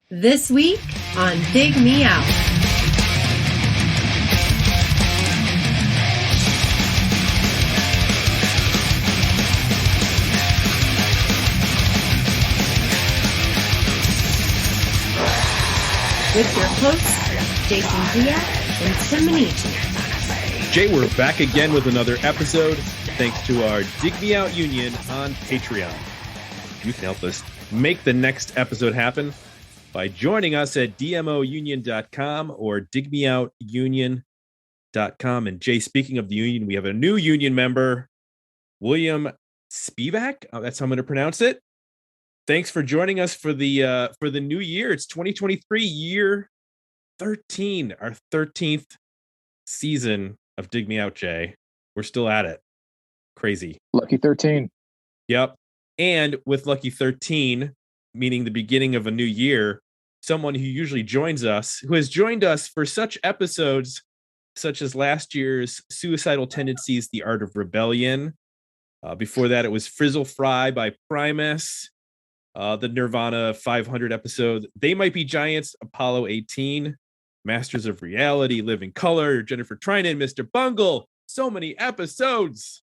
This week on Dig Me Out. With your hosts, Jason Diaz and Tim Manici. Jay, we're back again with another episode thanks to our Dig Me Out Union on Patreon. You can help us make the next episode happen by joining us at dmounion.com or digmeoutunion.com. And Jay, speaking of the union, we have a new union member, William Spivak. Oh, that's how I'm going to pronounce it. Thanks for joining us for the new year. It's 2023, year 13, our 13th season of Dig Me Out, Jay. We're still at it. Crazy. Lucky 13. Yep. And with Lucky 13, meaning the beginning of a new year, someone who usually joins us, who has joined us for such episodes such as last year's Suicidal Tendencies, The Art of Rebellion. Before that, it was Frizzle Fry by Primus. The Nirvana 500 episode, They Might Be Giants, Apollo 18, Masters of Reality, Living Color, Jennifer Trinan, Mr. Bungle. So many episodes.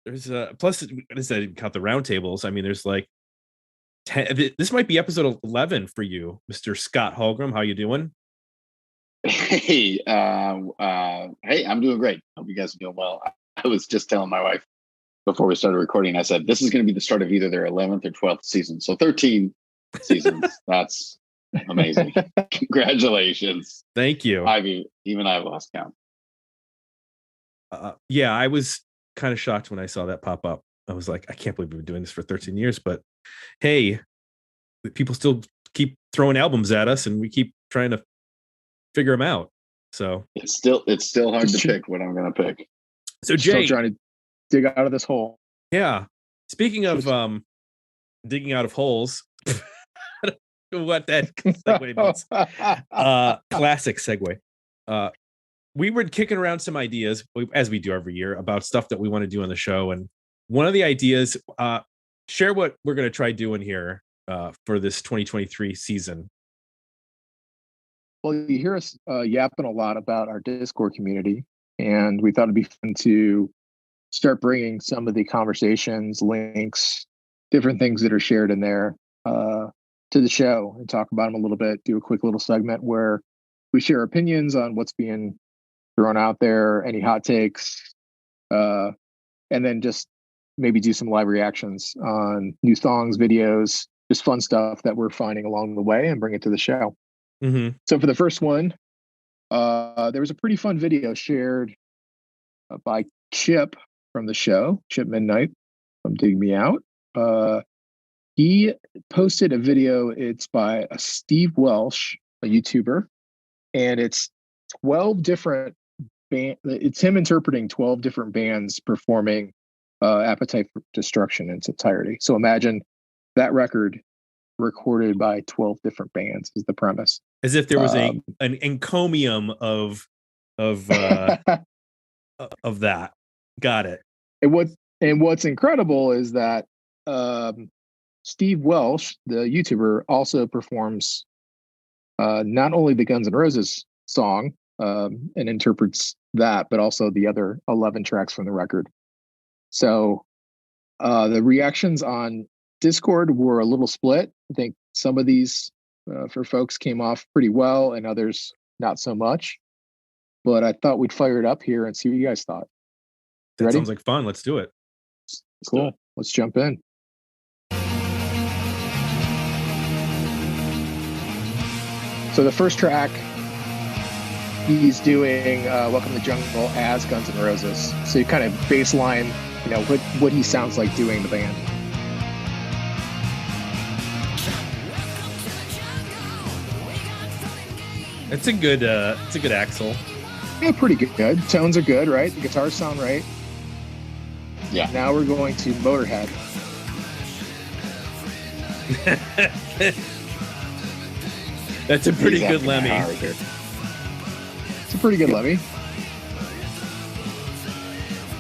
There's plus, I didn't count the roundtables. I mean, there's like 10. This might be episode 11 for you, Mr. Scott Holgram. How you doing? Hey, I'm doing great. Hope you guys are doing well. I was just telling my wife before we started recording, I said, this is going to be the start of either their 11th or 12th season. So 13 seasons. That's amazing. Congratulations. Thank you. Even I've lost count. Yeah, I was kind of shocked when I saw that pop up. I was like, I can't believe we've been doing this for 13 years. But hey, people still keep throwing albums at us and we keep trying to figure them out. So it's still hard to pick what I'm going to pick. So Jay, still trying to dig out of this hole. Yeah. Speaking of digging out of holes, I don't know what that segue means. Classic segue. We were kicking around some ideas, as we do every year, about stuff that we want to do on the show. And one of the ideas, share what we're going to try doing here for this 2023 season. Well, you hear us yapping a lot about our Discord community, and we thought it'd be fun to start bringing some of the conversations, links, different things that are shared in there to the show and talk about them a little bit, do a quick little segment where we share opinions on what's being thrown out there, any hot takes, and then just maybe do some live reactions on new songs, videos, just fun stuff that we're finding along the way and bring it to the show. Mm-hmm. So for the first one, there was a pretty fun video shared by Chip from the show, Chip Midnight from Dig Me Out. He posted a video. It's by a Steve Welch, a YouTuber, and it's 12 different it's him interpreting 12 different bands performing Appetite for Destruction in its entirety. So imagine that record recorded by 12 different bands is the premise. As if there was an encomium of that. Got it. And what's incredible is that Steve Welch, the YouTuber, also performs not only the Guns N' Roses song and interprets that, but also the other 11 tracks from the record. So the reactions on Discord were a little split. I think some of these for folks came off pretty well and others not so much. But I thought we'd fire it up here and see what you guys thought. That Ready? sounds like fun. Let's do it. Cool. Let's jump in. So the first track, he's doing Welcome to the Jungle as Guns N' Roses. So you kind of baseline, what he sounds like doing the band. It's a good Axl. Yeah, pretty good. Tones are good, right? The guitars sound right. Yeah. Now we're going to Motorhead. That's a pretty good Lemmy. It's a pretty good Lemmy.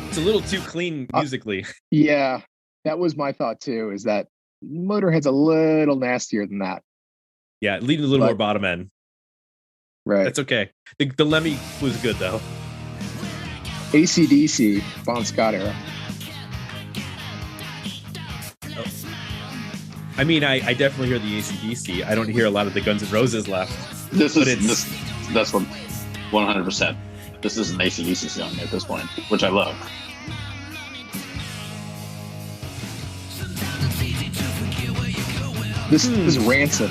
It's a little too clean musically. Yeah, that was my thought too, is that Motorhead's a little nastier than that. Yeah, leading a little more bottom end. Right. That's okay. The Lemmy was good though. AC/DC, Bon Scott era. I mean, I definitely hear the AC/DC. I don't hear a lot of the Guns N' Roses left. That's what 100%. This is an AC/DC song at this point, which I love. This is Rancid.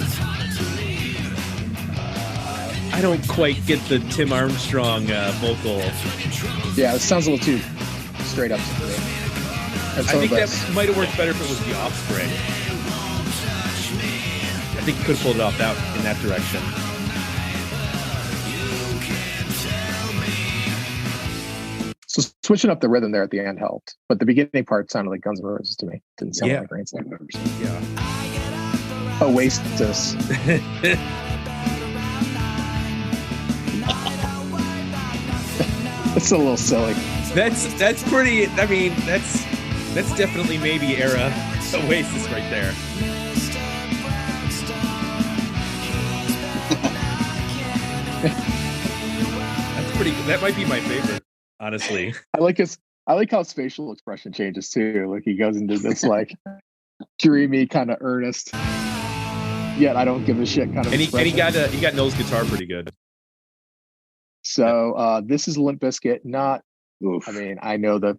I don't quite get the Tim Armstrong vocal. Yeah, it sounds a little too straight up to me. I think that might have worked better if it was The Offspring. I think you could have pulled it off in that direction. So switching up the rhythm there at the end helped, but the beginning part sounded like Guns N' Roses to me. Didn't sound like Rancid. Yeah. Oasis. It's a little silly. That's pretty. I mean, that's definitely maybe era Oasis right there. That's pretty. That might be my favorite, honestly. I like how his facial expression changes too. Like he goes into this like dreamy kind of earnest. Yet I don't give a shit kind of. And he got Noel's guitar pretty good. So this is Limp Bizkit. Not. Oof. I mean, I know the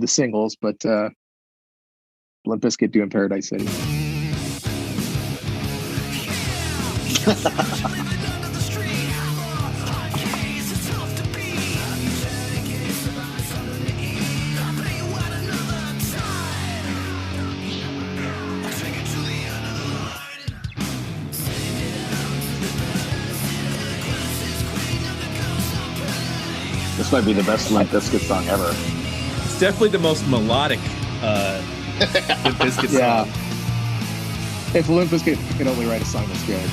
singles, but Limp Bizkit doing Paradise City. This might be the best Limp Bizkit song ever. It's definitely the most melodic Limp Bizkit song. If Limp Bizkit could only write a song that's good.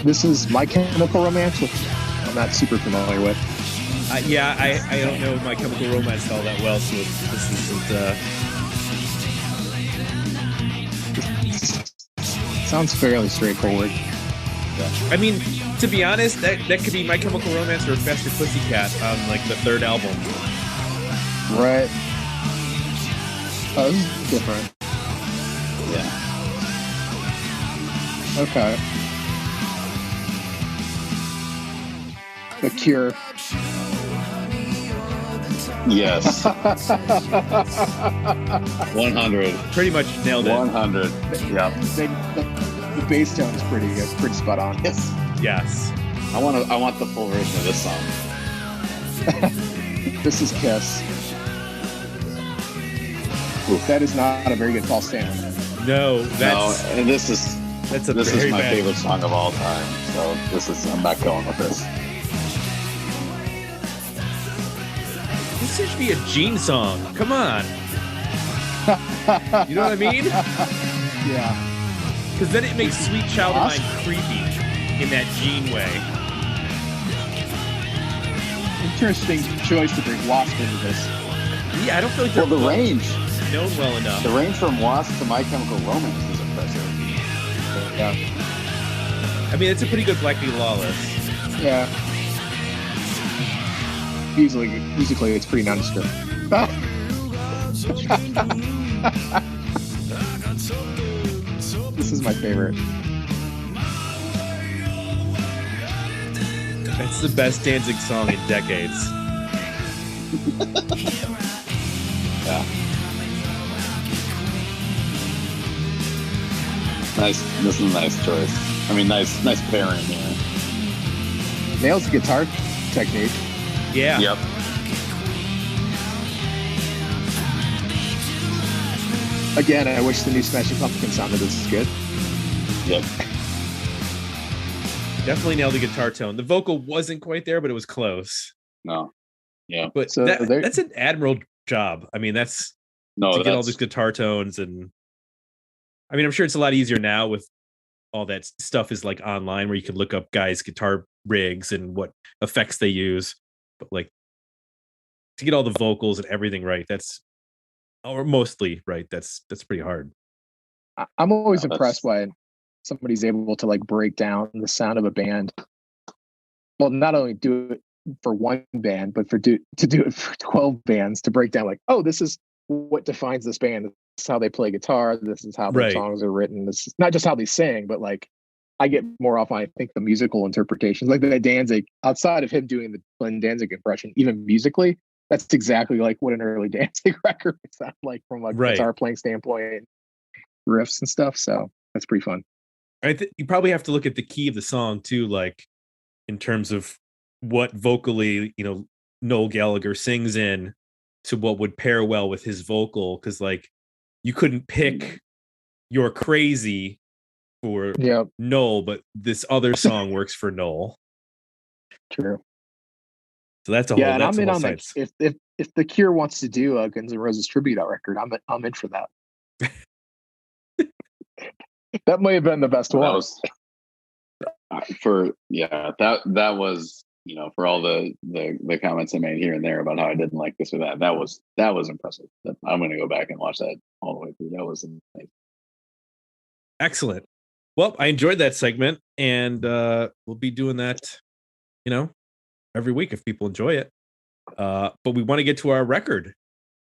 This is My Chemical Romance, which I'm not super familiar with. I don't know My Chemical Romance all that well, so this isn't... Sounds fairly straightforward. I mean, to be honest, that could be My Chemical Romance or Faster Pussycat on like the third album. Right. Oh, this is different. Yeah. Okay. The Cure. Yes. 100. Pretty much nailed it. 100. Yeah. The bass tone is pretty good, pretty spot on. Yes. Yes. I want the full version of this song. This is Kiss. Oof. That is not a very good false stand. No, and this is my bad favorite song of all time. So I'm not going with this. This should be a Gene song. Come on. You know what I mean? Yeah. Because then it makes Sweet Child of Mine creepy in that Gene way. Interesting choice to bring W.A.S.P into this. Yeah, I don't feel like the range known well enough. The range from W.A.S.P to My Chemical Romance is impressive. Yeah. I mean, it's a pretty good Black Beat Lawless. Yeah. Musically, it's pretty nondescript. This is my favorite. That's the best Danzig song in decades. Yeah. Nice. This is a nice choice. I mean, nice pairing here. Nails guitar technique. Yeah. Yep. Again, I wish the new Smashing Pumpkins sounded as good. Yep. Definitely nailed the guitar tone. The vocal wasn't quite there, but it was close. No. Yeah. But So that's an admirable job. I mean, get all these guitar tones, and I mean, I'm sure it's a lot easier now with all that stuff is like online where you can look up guys' guitar rigs and what effects they use. But like to get all the vocals and everything right, or mostly right, that's pretty hard. I'm always impressed by somebody's able to like break down the sound of a band. Well, not only do it for one band, but to do it for 12 bands, to break down like, oh, this is what defines this band. This is how they play guitar. This is how their songs are written. This is not just how they sing, but like I get more often, I think, the musical interpretations, like the Danzig, outside of him doing the Glenn Danzig impression, even musically, that's exactly like what an early Danzig record would sound like from a guitar playing standpoint, riffs and stuff. So that's pretty fun. You probably have to look at the key of the song too, like in terms of what vocally, Noel Gallagher sings in to what would pair well with his vocal. Cause like you couldn't pick You're Crazy for Noel, but this other song works for Noel. True. So that's a whole. And I'm in on that. If The Cure wants to do a Guns N' Roses tribute record, I'm in for that. That might have been the best one. That was for all the comments I made here and there about how I didn't like this or that. That was impressive. I'm going to go back and watch that all the way through. That was amazing. Excellent. Well, I enjoyed that segment, and we'll be doing that, every week if people enjoy it. But we want to get to our record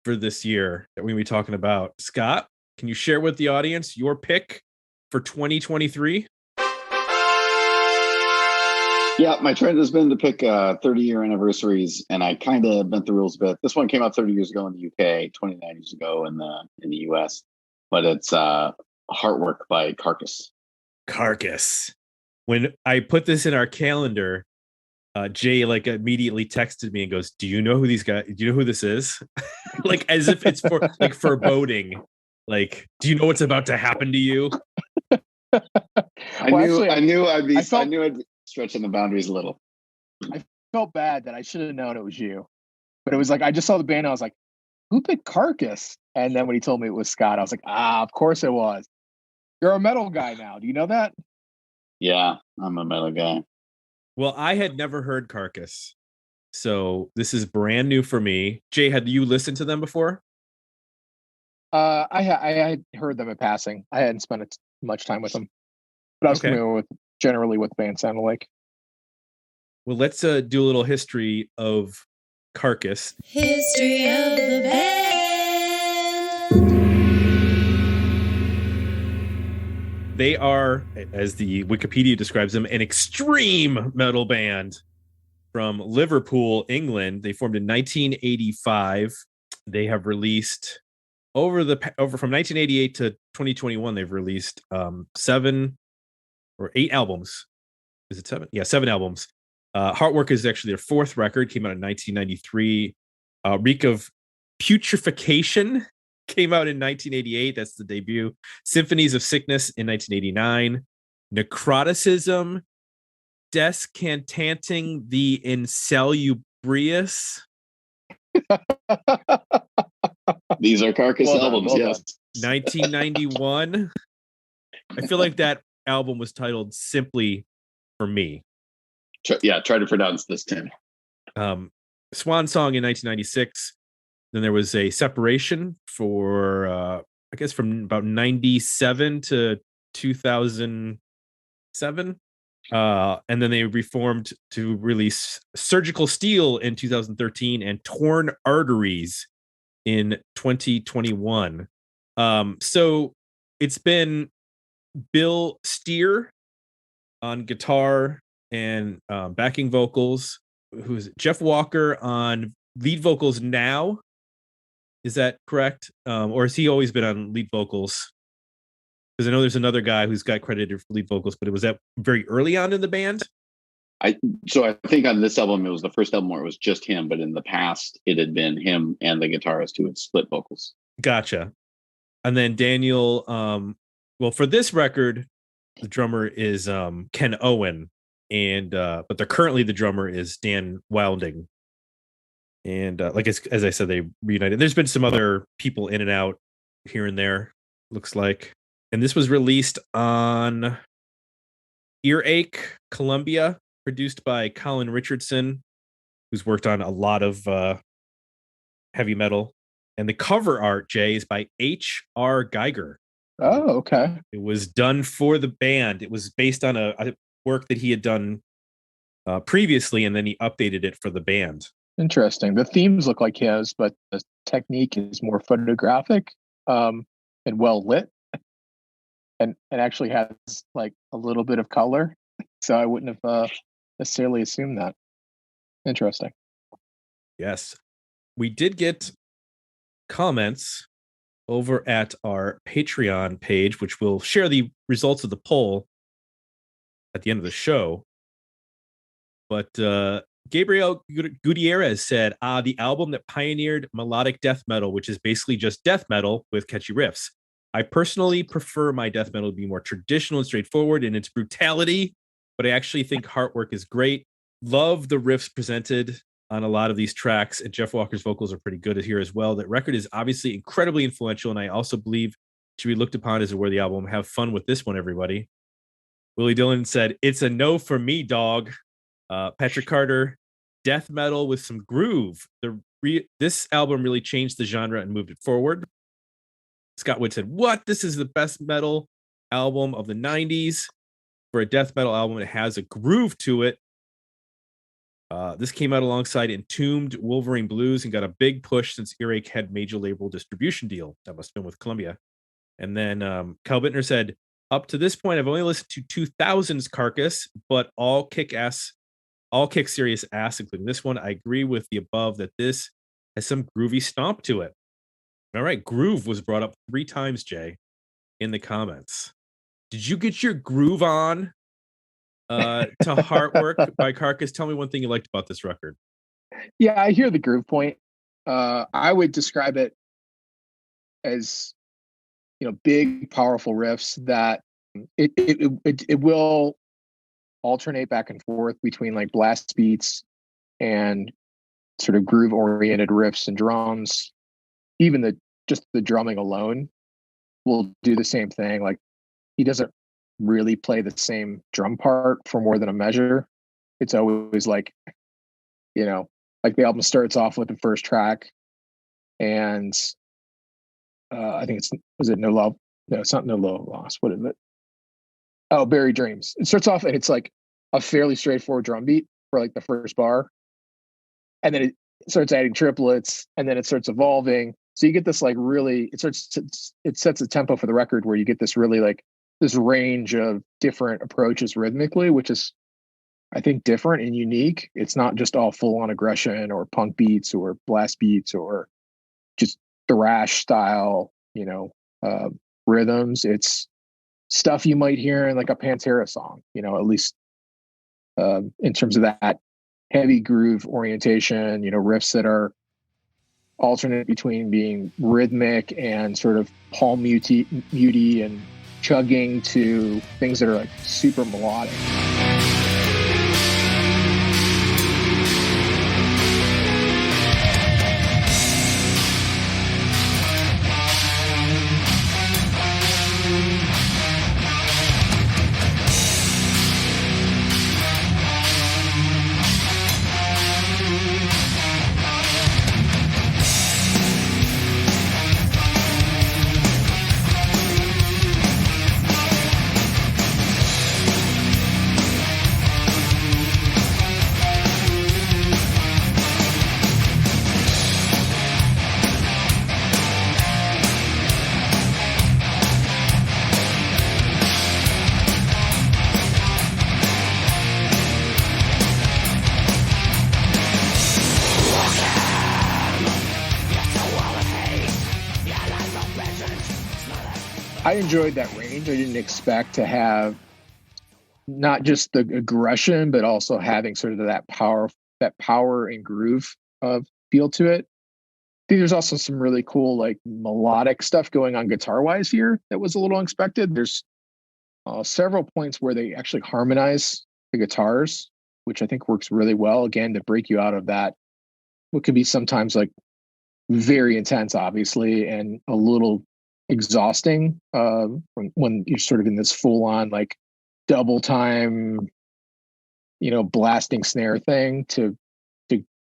for this year that we're going to be talking about. Scott, can you share with the audience your pick for 2023? Yeah, my trend has been to pick 30-year anniversaries, and I kind of bent the rules a bit. This one came out 30 years ago in the UK, 29 years ago in the US, but it's Heartwork by Carcass. Carcass. When I put this in our calendar, Jay like immediately texted me and goes, "Do you know who these guys? Do you know who this is?" Like as if it's for like foreboding. Like, do you know what's about to happen to you? I knew I'd be stretching the boundaries a little. I felt bad that I should have known it was you, but it was like I just saw the band. And I was like, "Who picked Carcass?" And then when he told me it was Scott, I was like, of course it was. You're a metal guy now. Do you know that? Yeah, I'm a metal guy. Well, I had never heard Carcass, so this is brand new for me. Jay, had you listened to them before? I had heard them in passing. I hadn't spent much time with them, but I was familiar with generally what the band sounded like. Well, let's do a little history of Carcass. History of the band. They are, as the Wikipedia describes them, an extreme metal band from Liverpool, England. They formed in 1985. They have released over from 1988 to 2021. They've released 7 or 8 albums. Is it 7? Yeah, 7 albums. Heartwork is actually their 4th record. Came out in 1993. Reek of Putrefaction came out in 1988. That's the debut. Symphonies of Sickness in 1989. Necroticism, Descantanting the Insalubrious. These are Carcass albums, yes. 1991. I feel like that album was titled Simply for Me. Try to pronounce this, Tim. Swan Song in 1996. Then there was a separation for, I guess, from about 97 to 2007. And then they reformed to release Surgical Steel in 2013 and Torn Arteries in 2021. So it's been Bill Steer on guitar and backing vocals. Who's Jeff Walker on lead vocals now? Is that correct? Or has he always been on lead vocals? Because I know there's another guy who's got credited for lead vocals, but it was that very early on in the band. I think on this album, it was the first album where it was just him, but in the past, it had been him and the guitarist who had split vocals. Gotcha. And then Daniel, well, for this record, the drummer is Ken Owen, and but currently the drummer is Dan Wilding. And as I said, they reunited. There's been some other people in and out here and there, looks like. And this was released on Earache, Columbia, produced by Colin Richardson, who's worked on a lot of heavy metal. And the cover art, Jay, is by H.R. Geiger. Oh, okay. It was done for the band. It was based on a work that he had done previously, and then he updated it for the band. Interesting. The themes look like his, but the technique is more photographic and well lit, and actually has like a little bit of color. So I wouldn't have necessarily assumed that. Interesting. Yes. We did get comments over at our Patreon page, which will share the results of the poll at the end of the show. But Gabriel Gutierrez said, the album that pioneered melodic death metal, which is basically just death metal with catchy riffs. I personally prefer my death metal to be more traditional and straightforward in its brutality, but I actually think Heartwork is great. Love the riffs presented on a lot of these tracks, and Jeff Walker's vocals are pretty good here as well. That record is obviously incredibly influential, and I also believe should be looked upon as a worthy album. Have fun with this one, everybody. Willie Dillon said, it's a no for me, dog. Patrick Carter, death metal with some groove. This album really changed the genre and moved it forward. Scott Wood said, what? This is the best metal album of the 90s. For a death metal album, it has a groove to it. This came out alongside Entombed Wolverine Blues and got a big push since Earache had major label distribution deal. That must have been with Columbia. And then Kyle Bittner said, up to this point, I've only listened to 2000's Carcass, but all kick serious ass, including this one. I agree with the above that this has some groovy stomp to it. All right, groove was brought up 3 times, Jay, in the comments. Did you get your groove on to Heartwork by Carcass? Tell me one thing you liked about this record. Yeah, I hear the groove point. I would describe it as, big, powerful riffs that it will alternate back and forth between like blast beats and sort of groove oriented riffs and drums. Even the drumming alone will do the same thing. Like, he doesn't really play the same drum part for more than a measure. It's always like, like the album starts off with the first track, and I think is it No Love? No, it's not No Love Lost. What is it? Oh, Buried Dreams. It starts off and it's like a fairly straightforward drum beat for like the first bar, and then it starts adding triplets, and then it starts evolving. So you get this like really, it sets a tempo for the record where you get this really like this range of different approaches rhythmically, which is, I think, different and unique. It's not just all full on aggression or punk beats or blast beats or just thrash style, rhythms. It's stuff you might hear in like a Pantera song, at least in terms of that heavy groove orientation, riffs that are alternate between being rhythmic and sort of palm muty and chugging to things that are like super melodic. I enjoyed that range. I didn't expect to have not just the aggression, but also having sort of that power and groove feel to it. I think there's also some really cool like melodic stuff going on guitar wise here that was a little unexpected. There's several points where they actually harmonize the guitars, which I think works really well, again, to break you out of that, what could be sometimes like very intense, obviously, and a little exhausting when you're sort of in this full on like double time, blasting snare thing to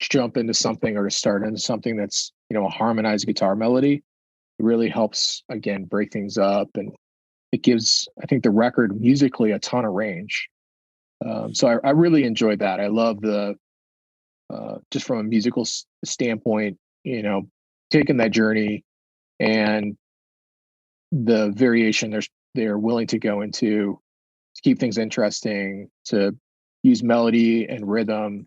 jump into something or to start into something that's, a harmonized guitar melody. It really helps, again, break things up and it gives, I think, the record musically a ton of range. So I really enjoyed that. I love the just from a musical standpoint, taking that journey and the variation they're willing to go into to keep things interesting, to use melody and rhythm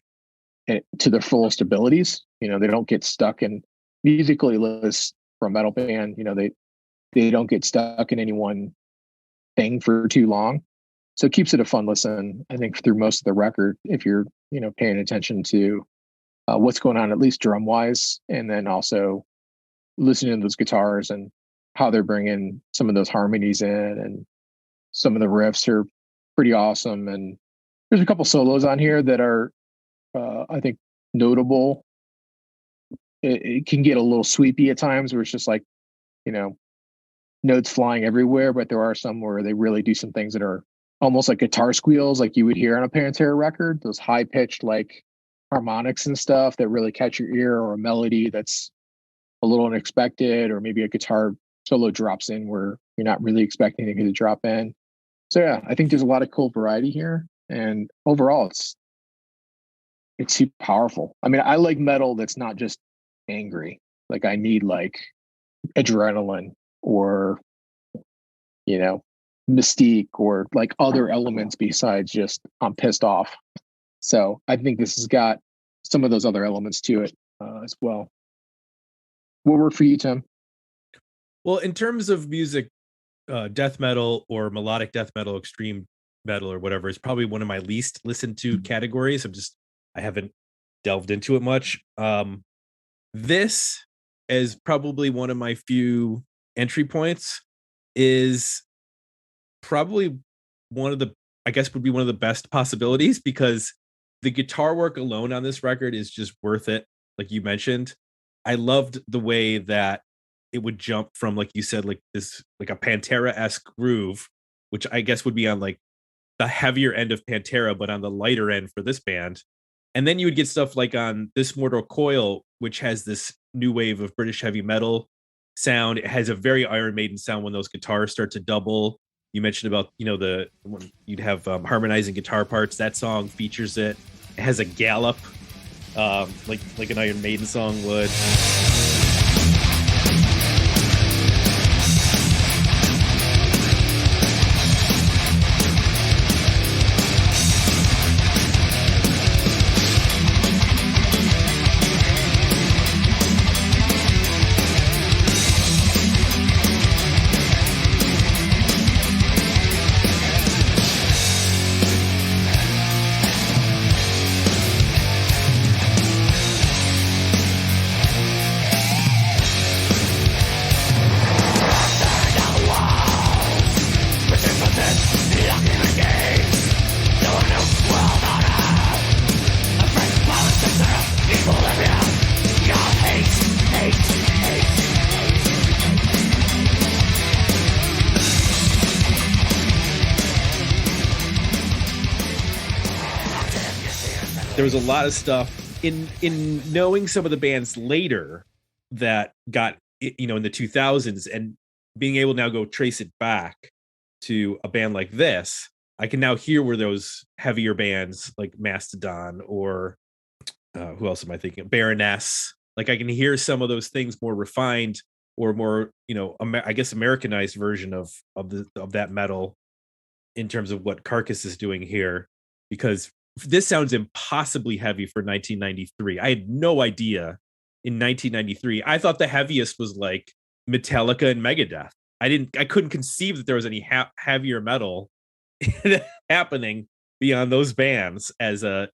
and to their fullest abilities. They don't get stuck in musically lists for a metal band. They don't get stuck in any one thing for too long. So it keeps it a fun listen, I think, through most of the record, if you're, paying attention to what's going on, at least drum wise, and then also listening to those guitars and how they're bringing some of those harmonies in, and some of the riffs are pretty awesome. And there's a couple solos on here that are, I think, notable. It can get a little sweepy at times, where it's just like, notes flying everywhere, but there are some where they really do some things that are almost like guitar squeals, like you would hear on a Pantera record, those high pitched like harmonics and stuff that really catch your ear, or a melody that's a little unexpected, or maybe a guitar solo drops in where you're not really expecting it to drop in. So yeah, I think there's a lot of cool variety here, and overall it's super powerful. I mean, I like metal that's not just angry. Like, I need like adrenaline, or mystique, or like other elements besides just I'm pissed off. So I think this has got some of those other elements to it as well. What worked for you, Tim? Well, in terms of music, death metal or melodic death metal, extreme metal, or whatever, is probably one of my least listened to categories. I haven't delved into it much. This is probably one of my few entry points. Is probably one of the, I guess, would be one of the best possibilities, because the guitar work alone on this record is just worth it. Like you mentioned, I loved the way that it would jump from, like you said, like this, like a Pantera-esque groove, which I guess would be on like the heavier end of Pantera, but on the lighter end for this band. And then you would get stuff like on this Mortal Coil, which has this new wave of British heavy metal sound. It has a very Iron Maiden sound when those guitars start to double. You mentioned about, when you'd have harmonizing guitar parts. That song features it. It has a gallop, like an Iron Maiden song would. There was a lot of stuff in knowing some of the bands later that got, in the 2000s, and being able to now go trace it back to a band like this. I can now hear where those heavier bands like Mastodon, or who else am I thinking of? Baroness. Like, I can hear some of those things more refined, or more, I guess, Americanized version of that metal, in terms of what Carcass is doing here, because this sounds impossibly heavy for 1993. I had no idea in 1993. I thought the heaviest was like Metallica and Megadeth. I couldn't conceive that there was any heavier metal happening beyond those bands as a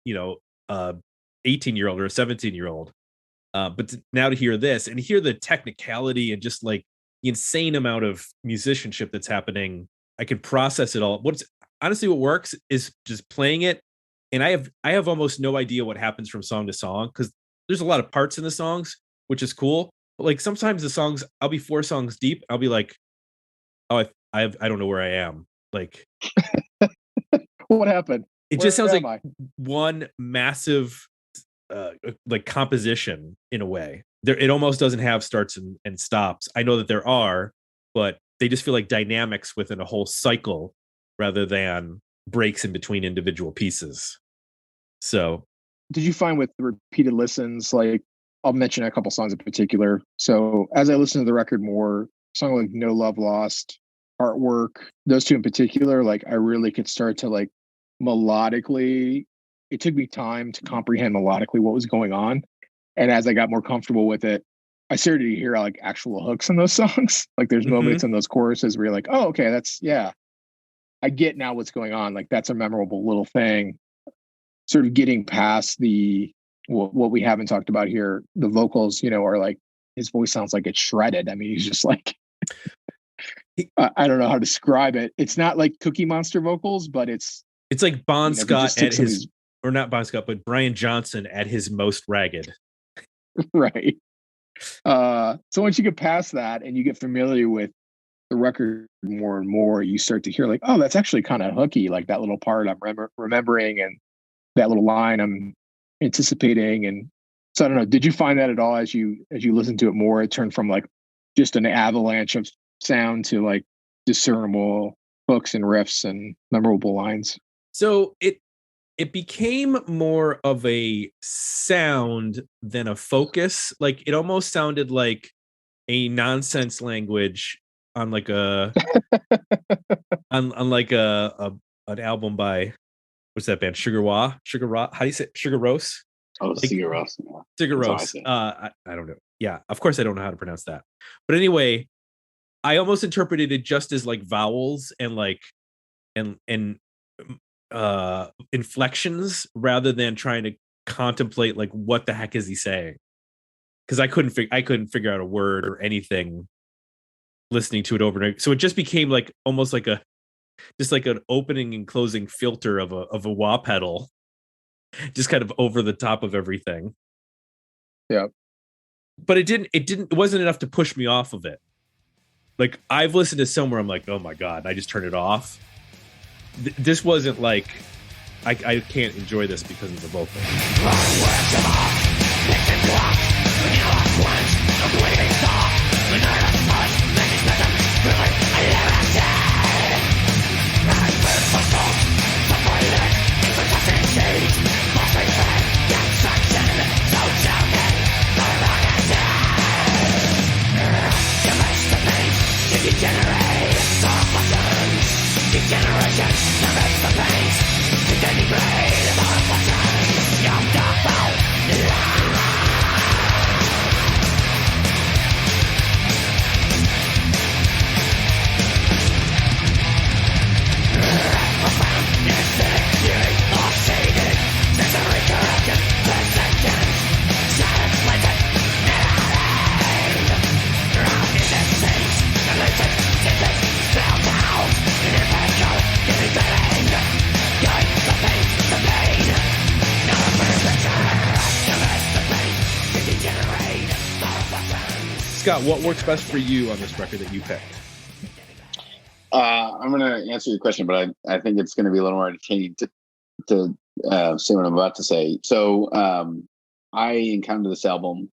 18-year-old or a 17-year-old. But now to hear this and hear the technicality and just like the insane amount of musicianship that's happening, I can process it all. What works is just playing it. And I have almost no idea what happens from song to song, because there's a lot of parts in the songs, which is cool. But like, sometimes the songs, I'll be 4 songs deep, I'll be like, oh, I don't know where I am. Like, what happened? It just sounds like one massive like composition in a way. It almost doesn't have starts and stops. I know that there are, but they just feel like dynamics within a whole cycle rather than breaks in between individual pieces. So did you find with repeated listens, like I'll mention a couple songs in particular. So as I listen to the record more, a song like No Love Lost, Heartwork, those two in particular, like I really could start to like melodically, it took me time to comprehend melodically what was going on. And as I got more comfortable with it, I started to hear like actual hooks in those songs. Like there's moments in those choruses where you're like, oh, okay, that's, yeah, I get now what's going on. Like that's a memorable little thing. Sort of getting past what we haven't talked about here. The vocals, are like, his voice sounds like it's shredded. I mean, he's just like, I don't know how to describe it. It's not like Cookie Monster vocals, but it's like Bon Scott at his, or not Bon Scott, but Brian Johnson at his most ragged. Right. So once you get past that and you get familiar with the record more and more, you start to hear like, oh, that's actually kind of hooky. Like that little part I'm remembering, and that little line I'm anticipating. And so I don't know, did you find that at all as you listen to it more, it turned from like just an avalanche of sound to like discernible hooks and riffs and memorable lines? So it became more of a sound than a focus. Like it almost sounded like a nonsense language on like a on like an album by, what's that band? Sugar Ra? How do you say Sugar Rose? Oh, like, Sigur Rós. Sigur Rós. I don't know. Yeah, of course I don't know how to pronounce that. But anyway, I almost interpreted it just as like vowels and like and inflections rather than trying to contemplate like what the heck is he saying, because I couldn't figure out a word or anything listening to it over and over. So it just became like almost like just like an opening and closing filter of a wah pedal, just kind of over the top of everything. Yeah, but it wasn't enough to push me off of it. Like I've listened to somewhere I'm like, oh my god, I just turn it off. This wasn't like I can't enjoy this because of the vocal. Scott, what works best for you on this record that you picked? I'm going to answer your question, but I think it's going to be a little more entertaining to say what I'm about to say. So I encountered this album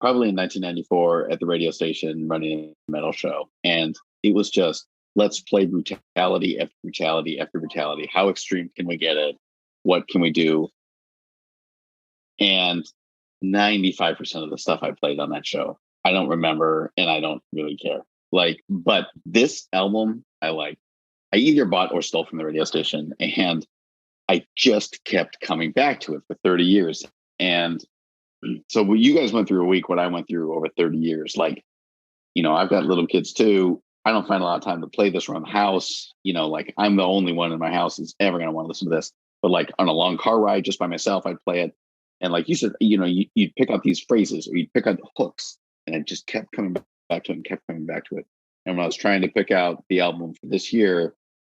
probably in 1994 at the radio station running a metal show. And it was just, let's play brutality after brutality after brutality. How extreme can we get it? What can we do? And 95% of the stuff I played on that show, I don't remember, and I don't really care. Like, but this album, I either bought or stole from the radio station, and I just kept coming back to it for 30 years. And so what you guys went through a week, what I went through over 30 years, like, I've got little kids too. I don't find a lot of time to play this around the house. Like I'm the only one in my house that's ever going to want to listen to this. But like on a long car ride, just by myself, I'd play it. And like you said, you'd pick out these phrases or you'd pick out the hooks, and I just kept coming back to it and kept coming back to it. And when I was trying to pick out the album for this year,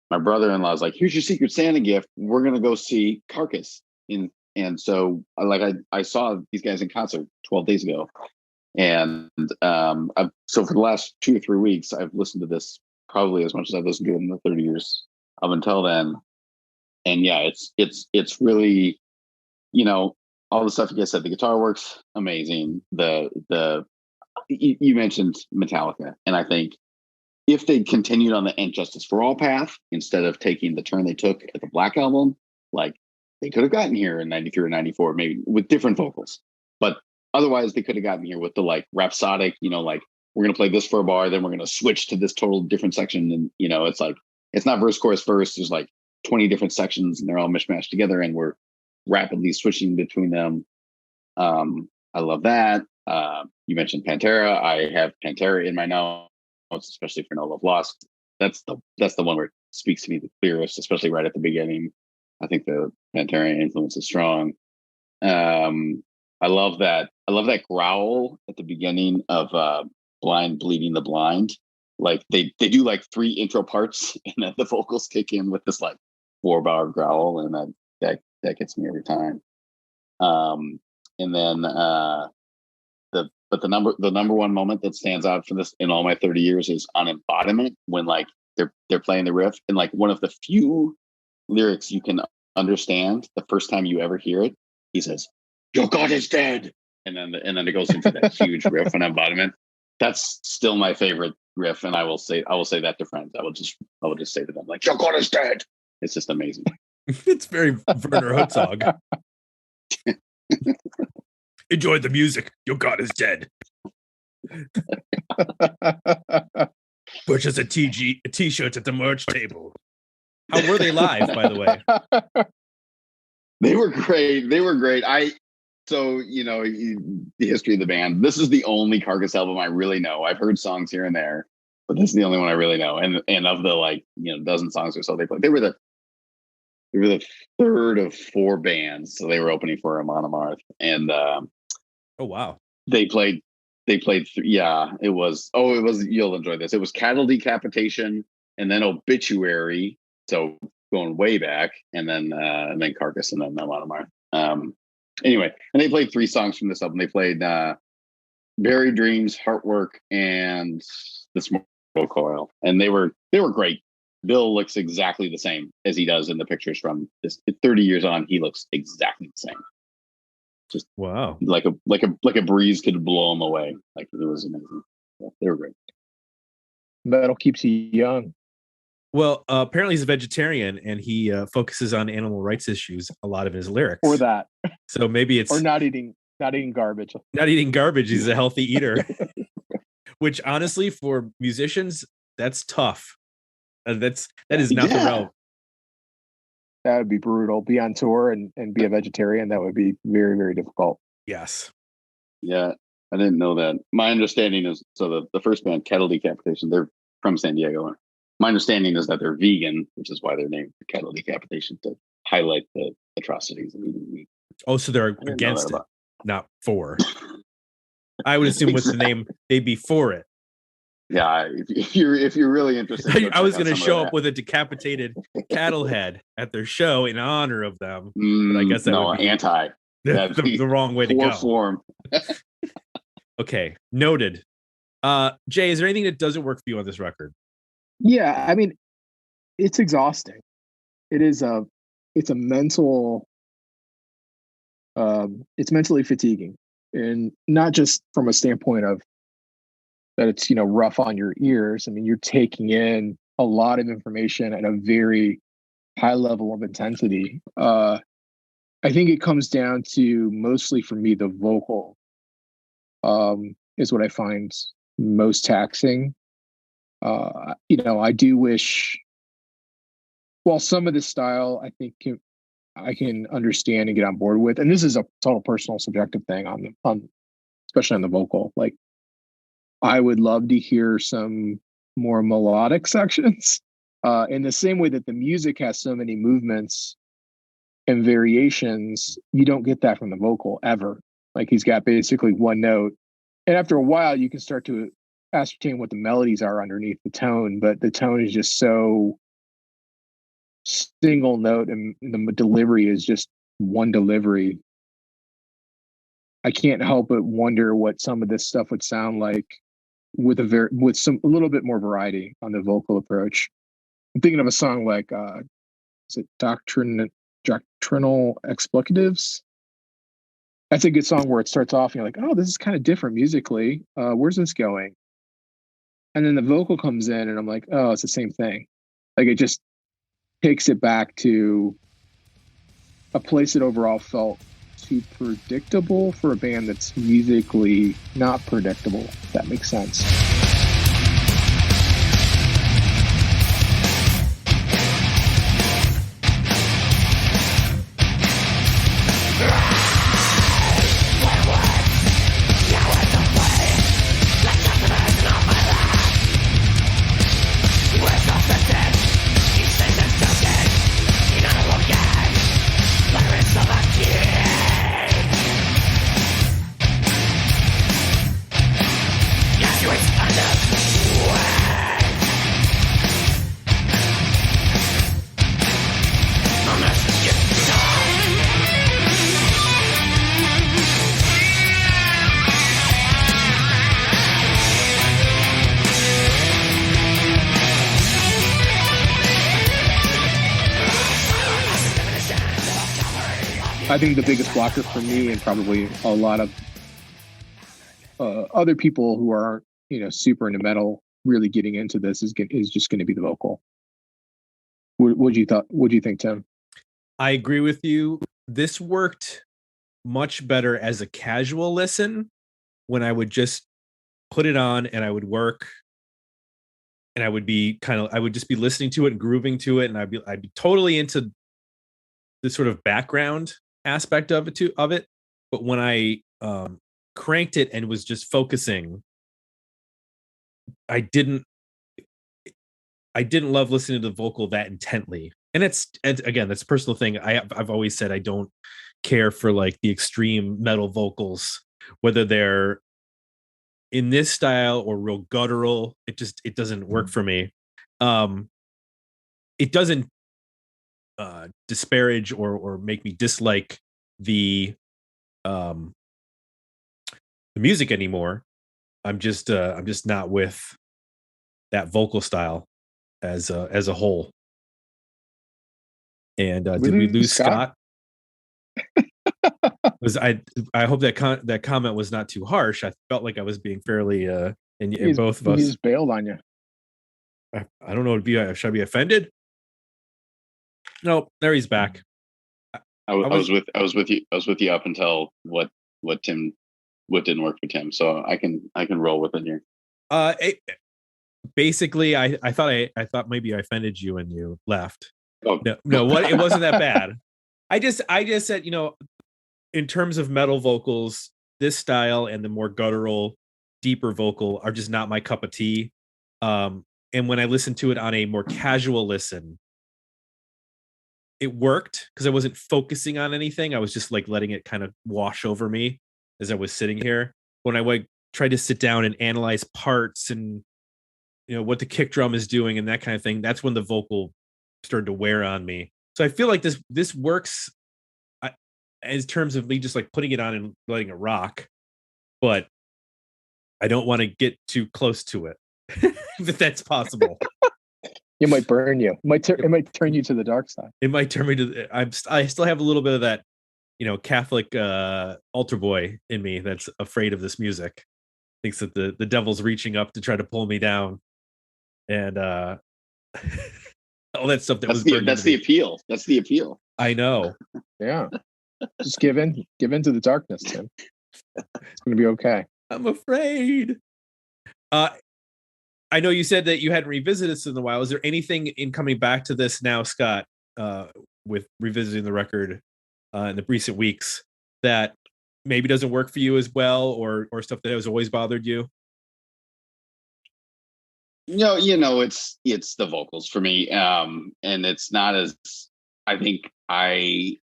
my brother-in-law was like, here's your Secret Santa gift. We're going to go see Carcass. And so I saw these guys in concert 12 days ago. And so for the last 2 or 3 weeks, I've listened to this probably as much as I've listened to it in the 30 years up until then. And yeah, it's really, all the stuff you guys said. The guitar works amazing. You mentioned Metallica, and I think if they continued on the And Justice for All path instead of taking the turn they took at the Black Album, like they could have gotten here in 93 or 94, maybe with different vocals. But otherwise they could have gotten here with the like rhapsodic, like we're going to play this for a bar, then we're going to switch to this total different section. And, it's like, it's not verse, chorus, verse. There's like 20 different sections and they're all mishmashed together and we're rapidly switching between them. I love that. You mentioned Pantera. I have Pantera in my notes, especially for No Love Lost. That's the one where it speaks to me the clearest, especially right at the beginning. I think the Pantera influence is strong. I love that growl at the beginning of Blind Bleeding the Blind. Like they do like 3 intro parts and then the vocals kick in with this like 4-bar growl, and that gets me every time. And then the number one moment that stands out for this in all my 30 years is on Embodiment, when like they're playing the riff, and like one of the few lyrics you can understand the first time you ever hear it. He says, "Your God is dead," and then it goes into that huge riff on Embodiment. That's still my favorite riff, and I will say that to friends. I will just say to them, like, "Your God is dead." It's just amazing. It's very Werner Herzog. Enjoy the music. Your God is dead. Purchase a t-shirt at the merch table. How were they live, by the way? They were great. So, the history of the band. This is the only Carcass album I really know. I've heard songs here and there, but this is the only one I really know. And of the dozen songs or so they played, they were the third of 4 bands. So they were opening for Amon Amarth. And oh wow. They played it was you'll enjoy this. It was Cattle Decapitation and then Obituary. So going way back, and then Carcass and then Amon Amarth. Anyway, and they played 3 songs from this album. They played Buried Dreams, Heartwork, and this Mortal Coil. And they were great. Bill looks exactly the same as he does in the pictures from this 30 years on. He looks exactly the same. Just wow. Like a breeze could blow him away. Like, it was amazing. Yeah, they were great. Metal keeps you young. Well, apparently he's a vegetarian and he focuses on animal rights issues a lot of his lyrics. Or that. So maybe it's or not eating garbage. Not eating garbage. He's a healthy eater. Which honestly, for musicians, that's tough. That is not the route. That would be brutal. Be on tour and be a vegetarian. That would be very, very difficult. Yes. Yeah, I didn't know that. My understanding is, so the first band, Cattle Decapitation, they're from San Diego. My understanding is that they're vegan, which is why they're named Cattle Decapitation, to highlight the atrocities of eating meat. Oh, so they're against it, not for. I would assume with the name, they'd be for it. Yeah, if you're really interested. I was going to show up with a decapitated cattle head at their show in honor of them. But I guess that would be anti. The wrong way to go. Form. Okay, noted. Jay, is there anything that doesn't work for you on this record? Yeah, I mean, it's exhausting. It's a mental. It's mentally fatiguing, and not just from a standpoint of that it's rough on your ears. I mean, you're taking in a lot of information at a very high level of intensity. I think it comes down to, mostly for me, the vocal is what I find most taxing. I do wish, while some of this style I think I can understand and get on board with, and this is a total personal subjective thing on especially on the vocal, like, I would love to hear some more melodic sections, in the same way that the music has so many movements and variations. You don't get that from the vocal ever. Like, he's got basically one note, and after a while you can start to ascertain what the melodies are underneath the tone, but the tone is just so single note, and the delivery is just one delivery. I can't help but wonder what some of this stuff would sound like with a little bit more variety on the vocal approach. I'm thinking of a song like is it Doctrinal Expletives? That's a good song where it starts off and you're like, oh, this is kind of different musically. Where's this going? and then the vocal comes in, and I'm like, oh, it's the same thing. Like it just takes it back to a place that overall felt too predictable for a band that's musically not predictable, if that makes sense. I think the biggest blocker for me, and probably a lot of other people who are, super into metal, really getting into this, is just going to be the vocal. What do you think, Tim? I agree with you. This worked much better as a casual listen, when I would just put it on and I would work, and I would just be listening to it and grooving to it, and I'd be totally into the sort of background aspect of it. But when I cranked it and was just focusing, I didn't love listening to the vocal that intently. And again, that's a personal thing. I've always said I don't care for like the extreme metal vocals, whether they're in this style or real guttural. It doesn't work for me. It doesn't disparage or make me dislike the music anymore. I'm just not with that vocal style as a whole. And did we lose Scott? I hope that comment was not too harsh. I felt like I was being fairly and both of us. He just bailed on you. I don't know. Should I be offended? No, there he's back. I was with you up until what didn't work for Tim. So I can roll with it here. Basically, I thought maybe I offended you and you left. Oh. No, what? It wasn't that bad. I just said, in terms of metal vocals, this style and the more guttural, deeper vocal are just not my cup of tea. And when I listened to it on a more casual listen, it worked because I wasn't focusing on anything. I was just like letting it kind of wash over me as I was sitting here. When I tried to sit down and analyze parts and what the kick drum is doing and that kind of thing, that's when the vocal started to wear on me. So I feel like this works in terms of me just like putting it on and letting it rock, but I don't want to get too close to it if that's possible. It might burn you. It might turn you to the dark side. It might turn me to. I still have a little bit of that, Catholic altar boy in me that's afraid of this music. Thinks that the devil's reaching up to try to pull me down, and all that stuff. That's the appeal. That's the appeal. I know. Yeah. Just give in to the darkness, Tim. It's going to be okay. I'm afraid. I know you said that you hadn't revisited this in a while. Is there anything in coming back to this now, Scott, with revisiting the record in the recent weeks that maybe doesn't work for you as well, or stuff that has always bothered you? No, it's the vocals for me, and it's not as. I think I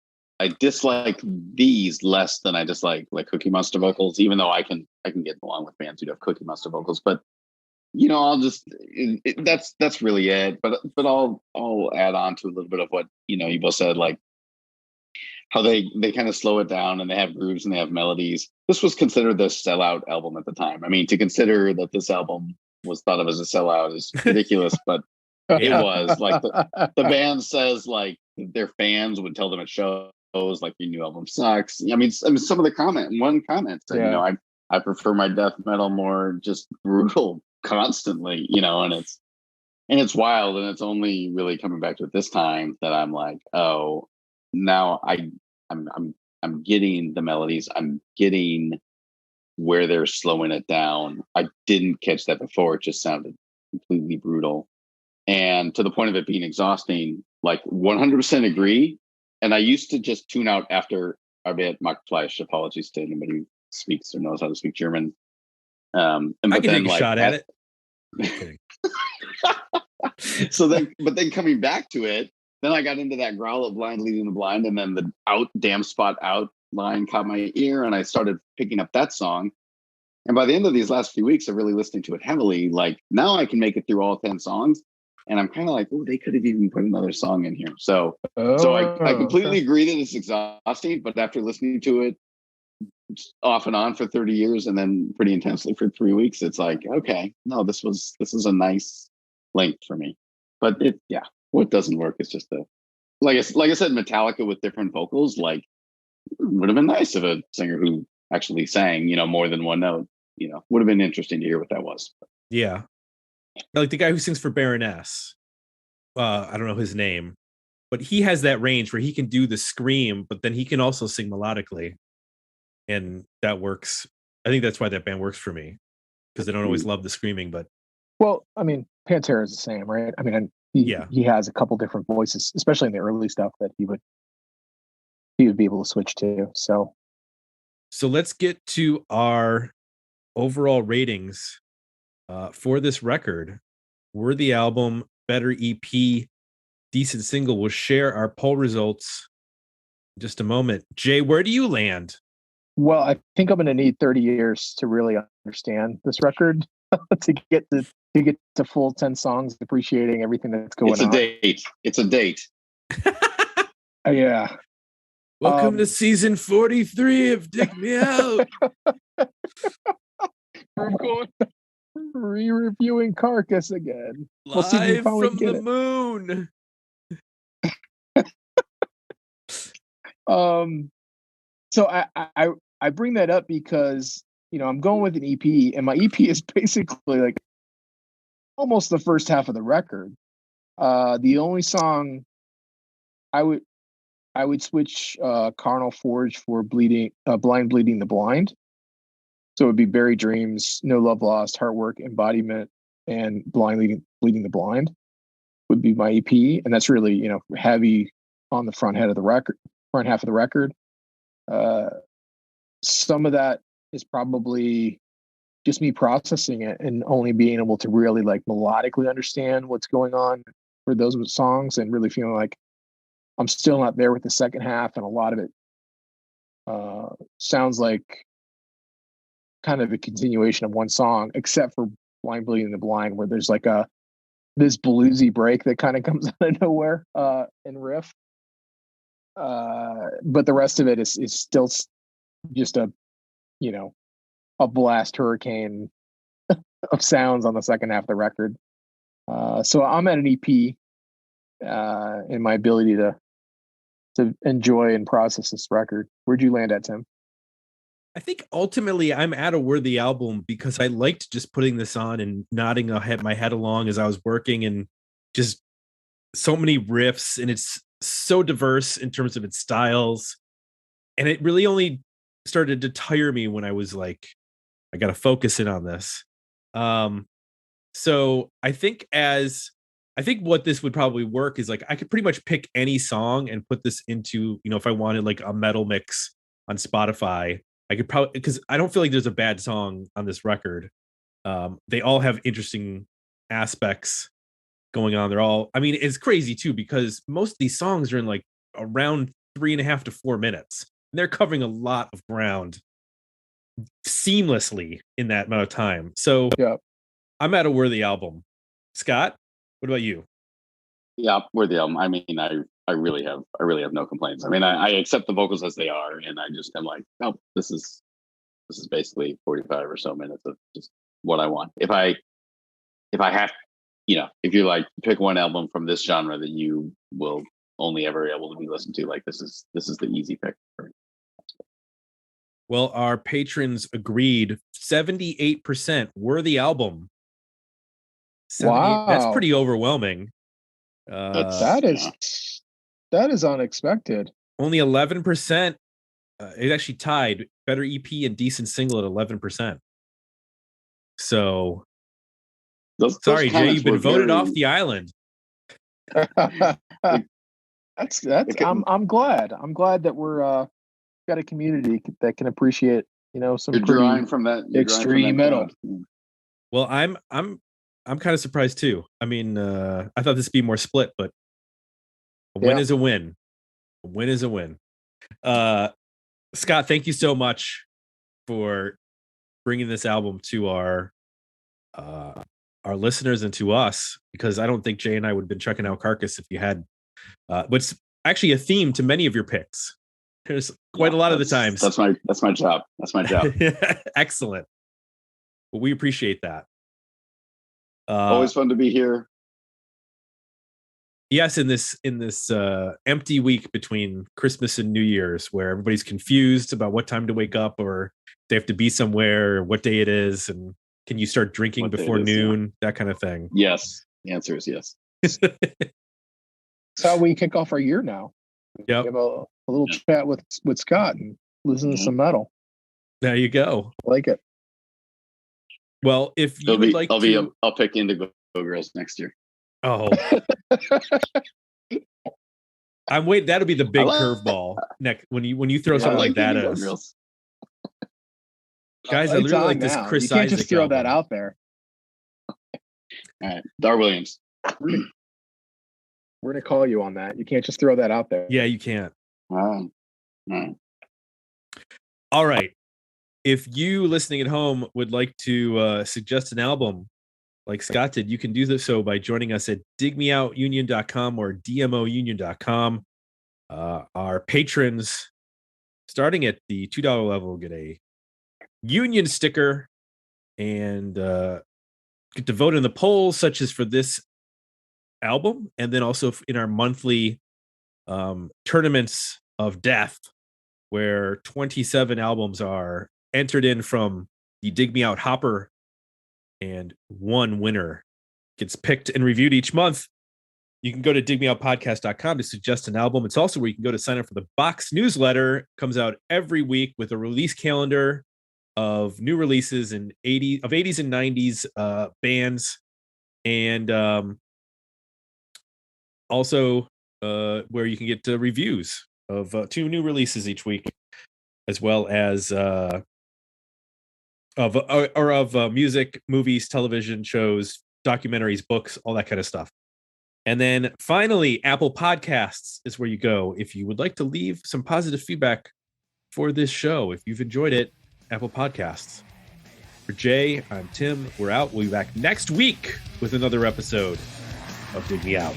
dislike these less than I dislike like Cookie Monster vocals, even though I can get along with bands who have Cookie Monster vocals, but. I'll just that's really it. But I'll add on to a little bit of what you both said, like how they kind of slow it down and they have grooves and they have melodies. This was considered the sellout album at the time. I mean, to consider that this album was thought of as a sellout is ridiculous, but it was like the band says like their fans would tell them at shows like your new album sucks. I mean some of the one comment said, I prefer my death metal more just brutal constantly, you know, and it's wild, and it's only really coming back to it this time that I'm like, oh, now I'm getting the melodies, I'm getting where they're slowing it down. I didn't catch that before. It just sounded completely brutal. And to the point of it being exhausting, like 100% agree. And I used to just tune out after a bit Fleisch. Apologies to anybody who speaks or knows how to speak German. And I but can then take a like shot at it. Just kidding. but then coming back to it, then I got into that growl of blind leading the blind, and then the out damn spot out line caught my ear, and I started picking up that song. And by the end of these last few weeks of really listening to it heavily, like now I can make it through all 10 songs. And I'm kind of like, oh, they could have even put another song in here. So I completely agree that it's exhausting, but after listening to it off and on for 30 years and then pretty intensely for 3 weeks, it's like, okay, no, this is a nice length for me. But what doesn't work is just like I said, Metallica with different vocals, like would have been nice if a singer who actually sang, you know, more than one note, you know, would have been interesting to hear what that was. Yeah. Like the guy who sings for Baroness. I don't know his name, but he has that range where he can do the scream, but then he can also sing melodically. And that works. I think that's why that band works for me, because they don't always love the screaming, but well, I mean, Pantera is the same, right? I mean, he has a couple different voices, especially in the early stuff that he would be able to switch to. So let's get to our overall ratings for this record. Worthy album, better EP, decent single. We'll share our poll results in just a moment. Jay, where do you land? Well, I think I'm going to need 30 years to really understand this record to get to full 10 songs, appreciating everything that's going on. It's a date. Yeah. Welcome to season 43 of Dig Me Out. We're going re-reviewing Carcass again. Live from the moon. So I bring that up because, you know, I'm going with an EP, and my EP is basically like almost the first half of the record. The only song I would switch Carnal Forge for Blind Bleeding the Blind. So it would be Buried Dreams, No Love Lost, Heartwork, Embodiment, and Blind Bleeding the Blind would be my EP. And that's really, you know, heavy on the front half of the record. Some of that is probably just me processing it and only being able to really like melodically understand what's going on for those songs, and really feeling like I'm still not there with the second half, and a lot of it sounds like kind of a continuation of one song, except for Blind Bleeding the Blind, where there's like this bluesy break that kind of comes out of nowhere in riff. But the rest of it is still just a blast hurricane of sounds on the second half of the record. So I'm at an EP in my ability to enjoy and process this record. Where'd you land at, Tim? I think ultimately I'm at a worthy album because I liked just putting this on and nodding my head along as I was working, and just so many riffs, and it's so diverse in terms of its styles. And it really only started to tire me when I was like, I got to focus in on this. So I think what this would probably work is like, I could pretty much pick any song and put this into, you know, if I wanted like a metal mix on Spotify, I could probably, because I don't feel like there's a bad song on this record. They all have interesting aspects going on. They're all, I mean, it's crazy too, because most of these songs are in like around 3.5 to 4 minutes. And they're covering a lot of ground seamlessly in that amount of time. So yeah, I'm at a worthy album. Scott, what about you? Yeah, worthy album. I mean, I really have no complaints. I mean, I accept the vocals as they are, and I just am like, oh, this is basically 45 or so minutes of just what I want. If I have, you know, if you like pick one album from this genre that you will only ever be able to be listened to, like this is the easy pick for me. Well, our patrons agreed 78% worthy album. Wow. That's pretty overwhelming. That is unexpected. Only 11%. It actually tied better EP and decent single at 11%. So, sorry, Jay, you've been voted off the island. That's. I'm glad. I'm glad that we're got a community that can appreciate, some You're drawing from that extreme metal. Well, I'm kind of surprised too. I mean, I thought this would be more split, but a win is a win. A win is a win. Scott, thank you so much for bringing this album to our listeners and to us, because I don't think Jay and I would have been checking out Carcass if you had. What's actually a theme to many of your picks. There's quite a lot of the times. That's my job. That's my job. Excellent. Well, we appreciate that. Always fun to be here. Yes, in this empty week between Christmas and New Year's, where everybody's confused about what time to wake up, or they have to be somewhere, or what day it is, and can you start drinking before noon, that kind of thing. Yes, the answer is yes. That's how we kick off our year now. Yep. We have a little chat with Scott and listen to some metal. There you go. I like it. Well, if you would like to, I'll pick Indigo Girls next year. Oh, I'm waiting. That'll be the big curveball next when you throw something like that at us. Guys, I really like this Chris You can't Isaac just throw album. that out there. All right, Dar Williams. We're gonna call you on that. You can't just throw that out there. Yeah, you can't. All right. All right. If you listening at home would like to suggest an album like Scott did, you can do this so by joining us at digmeoutunion.com or dmounion.com. Our patrons, starting at the $2 level, get a union sticker and get to vote in the polls, such as for this album, and then also in our monthly tournaments of death, where 27 albums are entered in from the Dig Me Out Hopper, and one winner gets picked and reviewed each month. You can go to digmeoutpodcast.com to suggest an album. It's also where you can go to sign up for the box newsletter. It comes out every week with a release calendar of new releases in 80s and 90s bands, and also where you can get reviews of 2 new releases each week, as well as of music, movies, television shows, documentaries, books, all that kind of stuff. And then finally, Apple Podcasts is where you go if you would like to leave some positive feedback for this show. If you've enjoyed it, Apple Podcasts. For Jay, I'm Tim. We're out. We'll be back next week with another episode of Dig Me Out.